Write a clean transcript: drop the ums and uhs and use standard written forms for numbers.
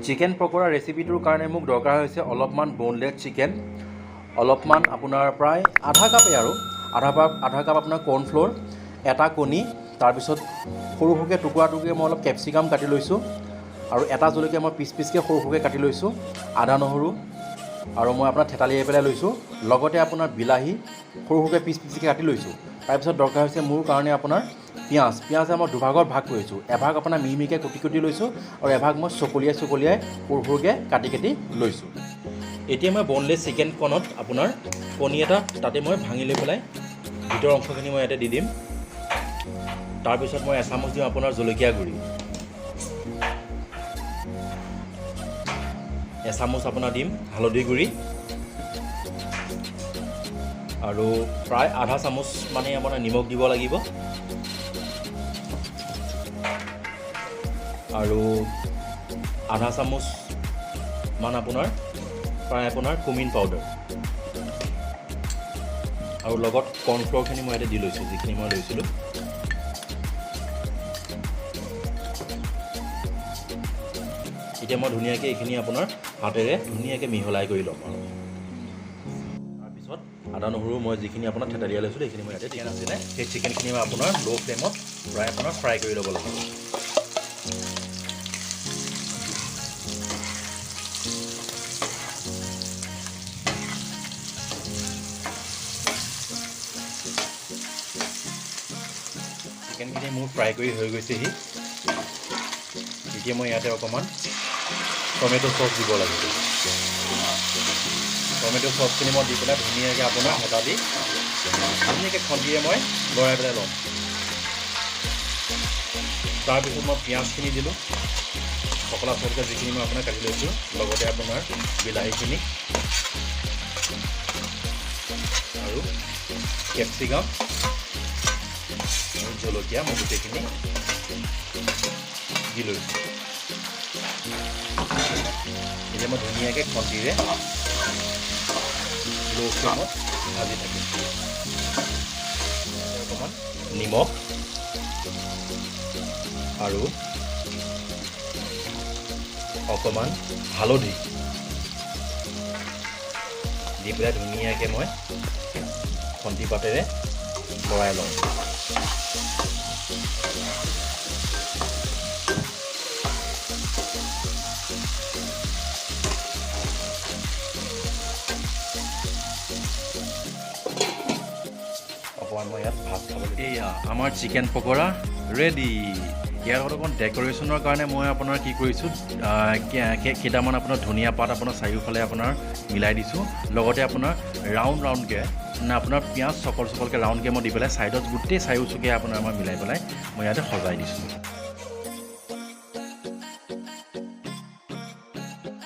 Chicken pakora ৰেচিপিটোৰ কাৰণে মোক দৰকাৰ হৈছে অলপমান boneless চিকেন, অলপমান আপোনাৰ প্ৰায় আধা কাপে আৰু আধা কাপ আপোনাৰ কৰ্ণফ্ল'ৰ, এটা কণী, তাৰপিছত সৰু সৰুকৈ টুকুৰা মই অলপ কেপচিকাম কাটি লৈছোঁ আৰু এটা জলকীয়া মই পিচ পিচকৈ সৰু সৰুকৈ কাটি লৈছোঁ, আদা নহৰু আৰু মই আপোনাৰ থেতালিয়াই পেলাই লৈছোঁ, লগতে আপোনাৰ বিলাহী সৰু সৰুকৈ পিচ পিচকৈ কাটি লৈছোঁ। তাৰপিছত দৰকাৰ হৈছে মোৰ কাৰণে আপোনাৰ পিঁয়াজ মই দুভাগত ভাগ কৰিছোঁ, এভাগ আপোনাৰ মিহিকৈ কুটি লৈছোঁ আৰু এভাগ মই চকলিয়াই সৰু সৰুকৈ কাটি লৈছোঁ। এতিয়া মই boneless চিকেনকণত আপোনাৰ কণী এটা তাতে মই ভাঙি লৈ পেলাই ভিতৰৰ অংশখিনি মই ইয়াতে দি দিম। তাৰপিছত মই এচামুচ দিম আপোনাৰ জলকীয়া গুড়ি, এচামুচ আপোনাৰ দিম হালধি গুড়ি আৰু প্ৰায় আধা চামুচ মানে আপোনাৰ নিমখ দিব লাগিব আৰু আধা চামুচ মান আপোনাৰ কুমিন পাউডাৰ আৰু লগত কৰ্ণফ্ল'ৰখিনি মই ইয়াতে দি লৈছোঁ, যিখিনি মই লৈছিলোঁ। এতিয়া মই ধুনীয়াকৈ এইখিনি আপোনাৰ হাতেৰে ধুনীয়াকৈ মিহলাই কৰি ল'ম আৰু তাৰপিছত আদা নহৰু মই যিখিনি আপোনাৰ থেতালিয়াই লৈছিলোঁ সেইখিনি মই ইয়াতে চিকেন আছিলে সেই চিকেনখিনি মই আপোনাৰ ল' ফ্লেমত ফ্ৰাই কৰি ল'ব লাগিব। চিকেনখিনি মোৰ ফ্ৰাই কৰি হৈ গৈছেহি। এতিয়া মই ইয়াতে অকণমান টমেটো চচ দিব লাগিব। টমেটো চচখিনি মই দি পেলাই ধুনীয়াকৈ আপোনাৰ হেতা দি ধুনীয়াকৈ খন্তিৰে মই লৰাই পেলাই ল'ম। তাৰপিছত মই পিঁয়াজখিনি দিলোঁ, পকলা চকলা যিখিনি মই আপোনাৰ কাটি লৈছোঁ, লগতে আপোনাৰ বিলাহীখিনি আৰু কেপচিকাম আৰু জলকীয়া মই গোটেইখিনি দি লৈছোঁ। এতিয়া মই ধুনীয়াকৈ খন্তিৰে ল' ফ্লেমত ভাজি থাকিম। অকণমান নিমখ আৰু অকণমান হালধি দি পেলাই ধুনীয়াকৈ মই খন্তি পাতেৰে লৰাই লওঁ। অকণমান মই ইয়াত ভাত খাবলৈ এয়া আমাৰ চিকেন পকৰা ৰেডি। ইয়াৰ লগত অকণ ডেক'ৰেশ্যনৰ কাৰণে মই আপোনাৰ কি কৰিছোঁ, কেইটামান আপোনাৰ ধনিয়া পাত আপোনাৰ চাৰিওফালে আপোনাৰ মিলাই দিছোঁ, লগতে আপোনাৰ ৰাউণ্ডকৈ মানে আপোনাৰ পিঁয়াজ চকলকৈ ৰাউণ্ডকৈ মই দি পেলাই ছাইডত গোটেই চাৰিওচুকে আপোনাৰ মই মিলাই পেলাই মই ইয়াতে সজাই দিছোঁ।